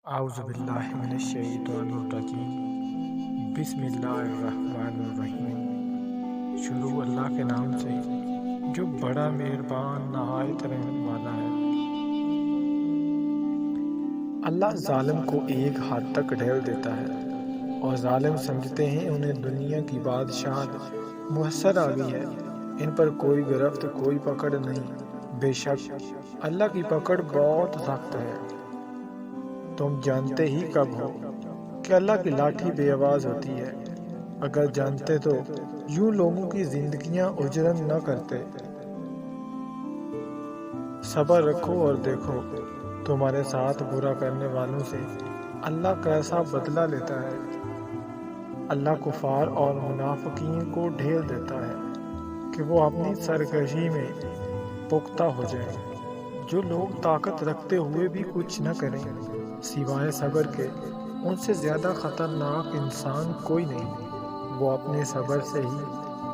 اعوذ باللہ من الشیطان الرجیم بسم اللہ الرحمن الرحیم۔ شروع اللہ کے نام سے جو بڑا مہربان نہایت رحم والا ہے۔ اللہ ظالم کو ایک حد تک ڈھیل دیتا ہے اور ظالم سمجھتے ہیں انہیں دنیا کی بادشاہت میسر آ گئی ہے، ان پر کوئی گرفت کوئی پکڑ نہیں۔ بے شک اللہ کی پکڑ بہت سخت ہے۔ تم جانتے ہی کب ہو کہ اللہ کی لاٹھی بے آواز ہوتی ہے؟ اگر جانتے تو یوں لوگوں کی زندگیاں اجرت نہ کرتے۔ صبر رکھو اور دیکھو تمہارے ساتھ برا کرنے والوں سے اللہ کیسا بدلہ لیتا ہے۔ اللہ کفار اور منافقین کو ڈھیل دیتا ہے کہ وہ اپنی سرکشی میں پختہ ہو جائیں۔ جو لوگ طاقت رکھتے ہوئے بھی کچھ نہ کریں سوائے صبر کے، ان سے زیادہ خطرناک انسان کوئی نہیں۔ وہ اپنے صبر سے ہی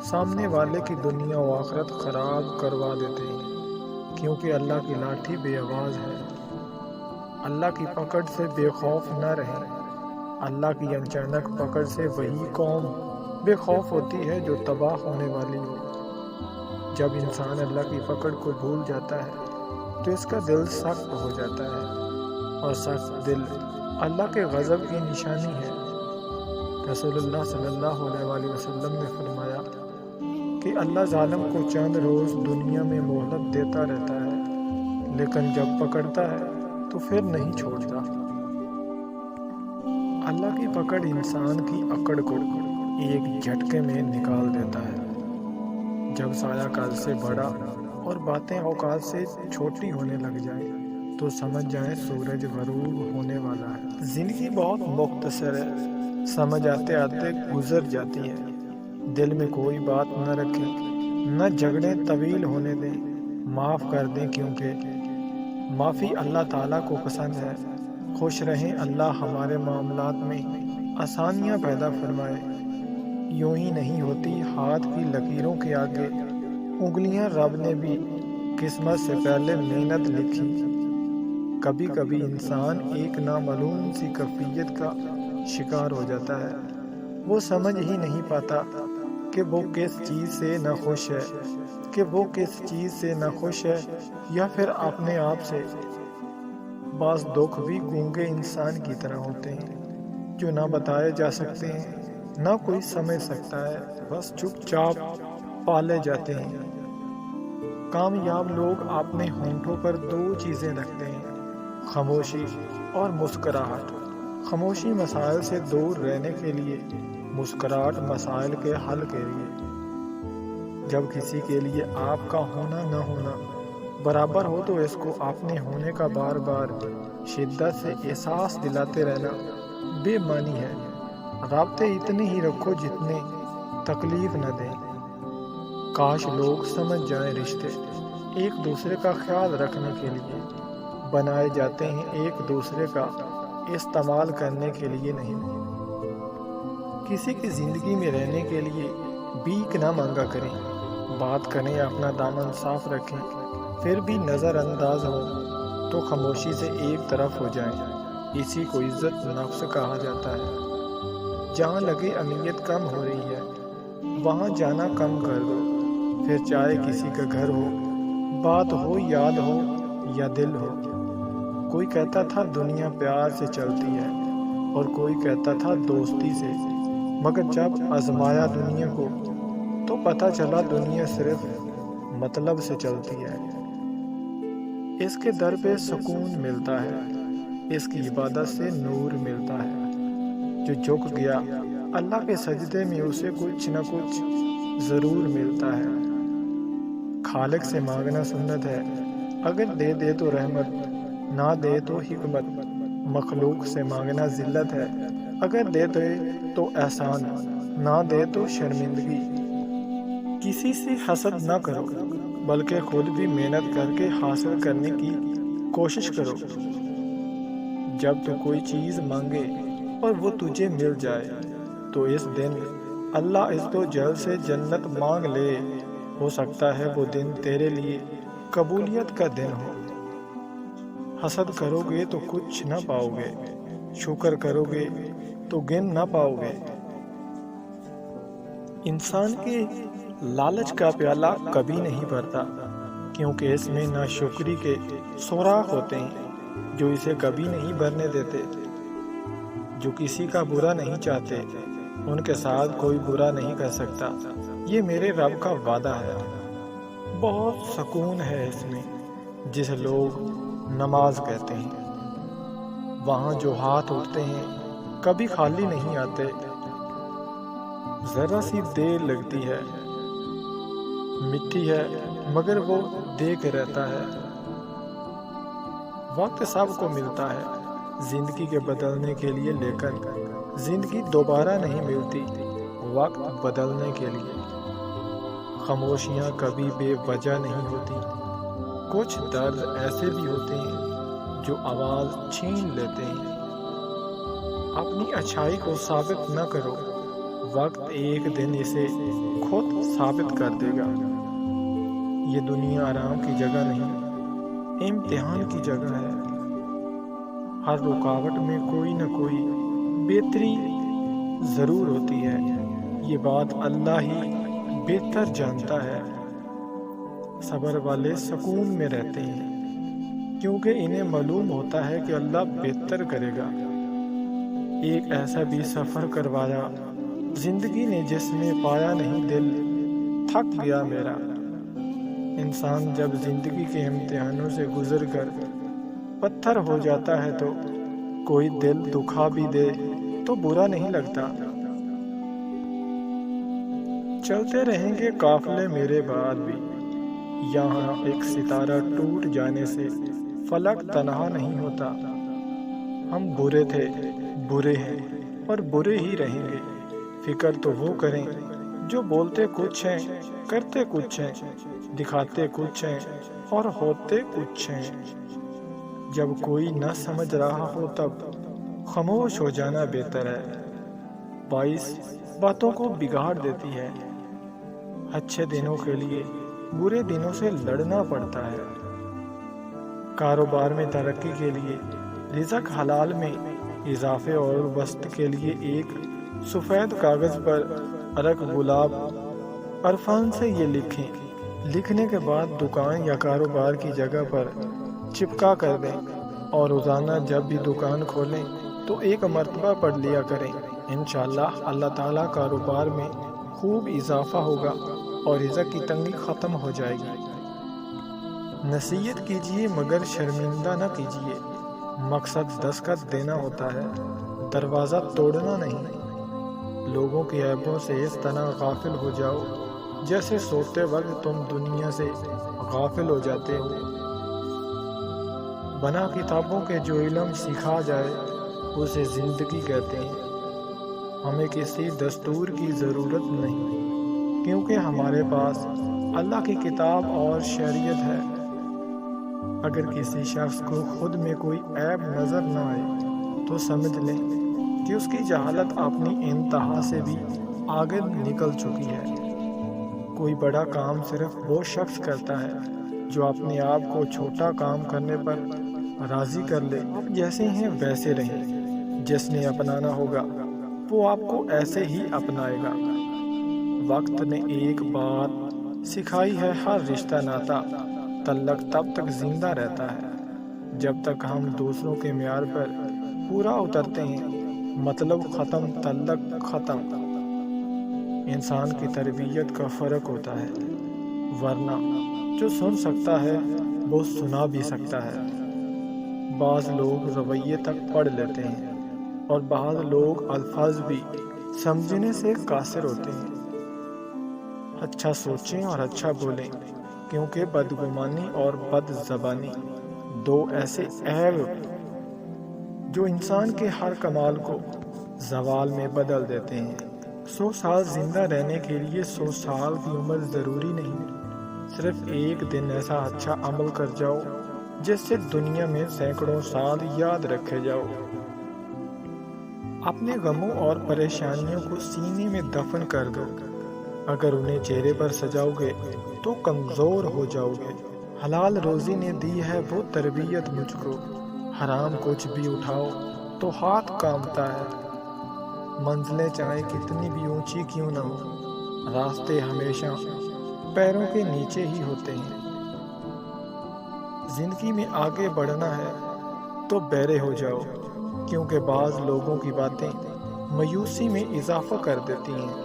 سامنے والے کی دنیا و آخرت خراب کروا دیتے ہیں، کیونکہ اللہ کی لاٹھی بے آواز ہے۔ اللہ کی پکڑ سے بے خوف نہ رہیں۔ اللہ کی اچانک پکڑ سے وہی قوم بے خوف ہوتی ہے جو تباہ ہونے والی ہو۔ جب انسان اللہ کی پکڑ کو بھول جاتا ہے تو اس کا دل سخت ہو جاتا ہے، اور سخت دل اللہ کے غضب کی نشانی ہے۔ رسول اللہ صلی اللہ علیہ وآلہ وسلم نے فرمایا کہ اللہ ظالم کو چند روز دنیا میں مہلت دیتا رہتا ہے، لیکن جب پکڑتا ہے تو پھر نہیں چھوڑتا۔ اللہ کی پکڑ انسان کی اکڑ کو ایک جھٹکے میں نکال دیتا ہے۔ جب سایہ کل سے بڑا اور باتیں اوقات سے چھوٹی ہونے لگ جائیں تو سمجھ جائیں سورج غروب ہونے والا ہے۔ زندگی بہت مختصر ہے، سمجھ آتے آتے گزر جاتی ہے۔ دل میں کوئی بات نہ رکھیں، نہ جھگڑیں طویل ہونے دیں، معاف کر دیں، کیونکہ معافی اللہ تعالیٰ کو پسند ہے۔ خوش رہیں، اللہ ہمارے معاملات میں آسانیاں پیدا فرمائے۔ یوں ہی نہیں ہوتی ہاتھ کی لکیروں کے آگے انگلیاں، رب نے بھی قسمت سے پہلے محنت لکھی۔ کبھی کبھی انسان ایک نامعلوم سی کیفیت کا شکار ہو جاتا ہے، وہ سمجھ ہی نہیں پاتا کہ وہ کس چیز سے ناخوش ہے یا پھر اپنے آپ سے۔ بعض دکھ بھی گونگے انسان کی طرح ہوتے ہیں جو نہ بتائے جا سکتے ہیں، نہ کوئی سمجھ سکتا ہے، بس چپ چاپ پالے جاتے ہیں۔ کامیاب لوگ اپنے ہونٹوں پر دو چیزیں رکھتے ہیں، خاموشی اور مسکراہٹ۔ خاموشی مسائل سے دور رہنے کے لیے، مسکراہٹ مسائل کے حل کے لیے۔ جب کسی کے لیے آپ کا ہونا نہ ہونا برابر ہو تو اس کو اپنے ہونے کا بار بار شدت سے احساس دلاتے رہنا بے معنی ہے۔ رابطے اتنے ہی رکھو جتنے تکلیف نہ دیں۔ کاش لوگ سمجھ جائیں رشتے ایک دوسرے کا خیال رکھنے کے لیے بنائے جاتے ہیں، ایک دوسرے کا استعمال کرنے کے لیے نہیں۔ کسی کی زندگی میں رہنے کے لیے بھیک نہ مانگا کریں، بات کریں، اپنا دامن صاف رکھیں، پھر بھی نظر انداز ہوں تو خاموشی سے ایک طرف ہو جائیں۔ اسی کو عزت نفس کہا جاتا ہے۔ جہاں لگے اہمیت کم ہو رہی ہے وہاں جانا کم کر دو، پھر چاہے کسی کا گھر ہو، بات ہو، یاد ہو یا دل ہو۔ کوئی کہتا تھا دنیا پیار سے چلتی ہے اور کوئی کہتا تھا دوستی سے، مگر جب آزمایا دنیا کو تو پتہ چلا دنیا صرف مطلب سے چلتی ہے۔ اس کے در پہ سکون ملتا ہے، اس کی عبادت سے نور ملتا ہے۔ جو جھک گیا اللہ کے سجدے میں اسے کچھ نہ کچھ ضرور ملتا ہے۔ خالق سے مانگنا سنت ہے، اگر دے دے تو رحمت، نہ دے تو حکمت۔ مخلوق سے مانگنا ذلت ہے، اگر دے دے تو احسان، نہ دے تو شرمندگی۔ کسی سے حسد نہ کرو بلکہ خود بھی محنت کر کے حاصل کرنے کی کوشش کرو۔ جب تو کوئی چیز مانگے اور وہ تجھے مل جائے تو اس دن اللہ عز و جل سے جنت مانگ لے، ہو سکتا ہے وہ دن تیرے لیے قبولیت کا دن ہو۔ حسد کرو گے تو کچھ نہ پاؤ گے، شکر کرو گے تو گن نہ پاؤ گے۔ انسان کے لالچ کا پیالہ کبھی نہیں بھرتا، کیونکہ اس میں ناشکری کے سوراخ ہوتے ہیں جو اسے کبھی نہیں بھرنے دیتے۔ جو کسی کا برا نہیں چاہتے ان کے ساتھ کوئی برا نہیں کر سکتا، یہ میرے رب کا وعدہ ہے۔ بہت سکون ہے اس میں جسے لوگ نماز کہتے ہیں۔ وہاں جو ہاتھ اٹھتے ہیں کبھی خالی نہیں آتے۔ ذرا سی دیر لگتی ہے، مٹی ہے مگر وہ دے کے رہتا ہے۔ وقت سب کو ملتا ہے زندگی کے بدلنے کے لیے، لیکن زندگی دوبارہ نہیں ملتی وقت بدلنے کے لیے۔ خاموشیاں کبھی بے وجہ نہیں ہوتی، کچھ درد ایسے بھی ہوتے ہیں جو آواز چھین لیتے ہیں۔ اپنی اچھائی کو ثابت نہ کرو، وقت ایک دن اسے خود ثابت کر دے گا۔ یہ دنیا آرام کی جگہ نہیں، امتحان کی جگہ ہے۔ ہر رکاوٹ میں کوئی نہ کوئی بہتری ضرور ہوتی ہے، یہ بات اللہ ہی بہتر جانتا ہے۔ صبر والے سکون میں رہتے ہیں کیونکہ انہیں معلوم ہوتا ہے کہ اللہ بہتر کرے گا۔ ایک ایسا بھی سفر کروایا زندگی نے جس میں پایا نہیں دل تھک گیا میرا۔ انسان جب زندگی کے امتحانوں سے گزر کر پتھر ہو جاتا ہے تو کوئی دل دکھا بھی دے تو برا نہیں لگتا۔ چلتے رہیں گے قافلے میرے بعد بھی، یہاں ایک ستارہ ٹوٹ جانے سے فلک تنہا نہیں ہوتا۔ ہم برے تھے، برے ہیں اور برے ہی رہیں گے۔ فکر تو وہ کریں جو بولتے کچھ ہیں، کرتے کچھ ہیں، دکھاتے کچھ ہیں اور ہوتے کچھ ہیں۔ جب کوئی نہ سمجھ رہا ہو تب خاموش ہو جانا بہتر ہے۔ باعث باتوں کو بگاڑ دیتی ہے۔ اچھے دنوں کے لیے برے دنوں سے لڑنا پڑتا ہے۔ کاروبار میں ترقی کے لیے، رزق حلال میں اضافے اور وسط کے لیے ایک سفید کاغذ پر ارق گلاب عرفان سے یہ لکھیں، لکھنے کے بعد دکان یا کاروبار کی جگہ پر چپکا کر دیں اور روزانہ جب بھی دکان کھولیں تو ایک مرتبہ پڑھ لیا کریں۔ انشاءاللہ اللہ تعالیٰ کاروبار میں خوب اضافہ ہوگا اور رزق کی تنگی ختم ہو جائے گی۔ نصیحت کیجیے مگر شرمندہ نہ کیجیے۔ مقصد دستخط دینا ہوتا ہے، دروازہ توڑنا نہیں۔ لوگوں کی عیبوں سے اس طرح غافل ہو جاؤ جیسے سوتے وقت تم دنیا سے غافل ہو جاتے ہو۔ بنا کتابوں کے جو علم سکھا جائے اسے زندگی کہتے ہیں۔ ہمیں کسی دستور کی ضرورت نہیں، کیونکہ ہمارے پاس اللہ کی کتاب اور شریعت ہے۔ اگر کسی شخص کو خود میں کوئی عیب نظر نہ آئے تو سمجھ لیں کہ اس کی جہالت اپنی انتہا سے بھی آگے نکل چکی ہے۔ کوئی بڑا کام صرف وہ شخص کرتا ہے جو اپنے آپ کو چھوٹا کام کرنے پر راضی کر لے۔ آپ جیسے ہیں ویسے رہیں، جس نے اپنانا ہوگا وہ آپ کو ایسے ہی اپنائے گا۔ وقت نے ایک بات سکھائی ہے، ہر رشتہ ناتا تعلق تب تک زندہ رہتا ہے جب تک ہم دوسروں کے معیار پر پورا اترتے ہیں۔ مطلب ختم، تعلق ختم۔ انسان کی تربیت کا فرق ہوتا ہے، ورنہ جو سن سکتا ہے وہ سنا بھی سکتا ہے۔ بعض لوگ رویے تک پڑھ لیتے ہیں اور بعض لوگ الفاظ بھی سمجھنے سے قاصر ہوتے ہیں۔ اچھا سوچیں اور اچھا بولیں، کیونکہ بدگمانی اور بد زبانی دو ایسے عیب جو انسان کے ہر کمال کو زوال میں بدل دیتے ہیں۔ 100 سال زندہ رہنے کے لیے 100 سال کی عمر ضروری نہیں، صرف ایک دن ایسا اچھا عمل کر جاؤ جس سے دنیا میں سینکڑوں سال یاد رکھے جاؤ۔ اپنے غموں اور پریشانیوں کو سینے میں دفن کر دو۔ اگر انہیں چہرے پر سجاؤ گے تو کمزور ہو جاؤ گے۔ حلال روزی نے دی ہے وہ تربیت مجھ کو، حرام کچھ بھی اٹھاؤ تو ہاتھ کانپتا ہے۔ منزلیں چاہے کتنی بھی اونچی کیوں نہ ہو، راستے ہمیشہ پیروں کے نیچے ہی ہوتے ہیں۔ زندگی میں آگے بڑھنا ہے تو بہرے ہو جاؤ، کیونکہ بعض لوگوں کی باتیں مایوسی میں اضافہ کر دیتی ہیں۔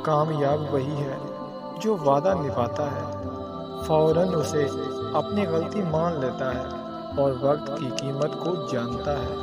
کامیاب وہی ہے جو وعدہ نبھاتا ہے، فوراً اسے اپنی غلطی مان لیتا ہے اور وقت کی قیمت کو جانتا ہے۔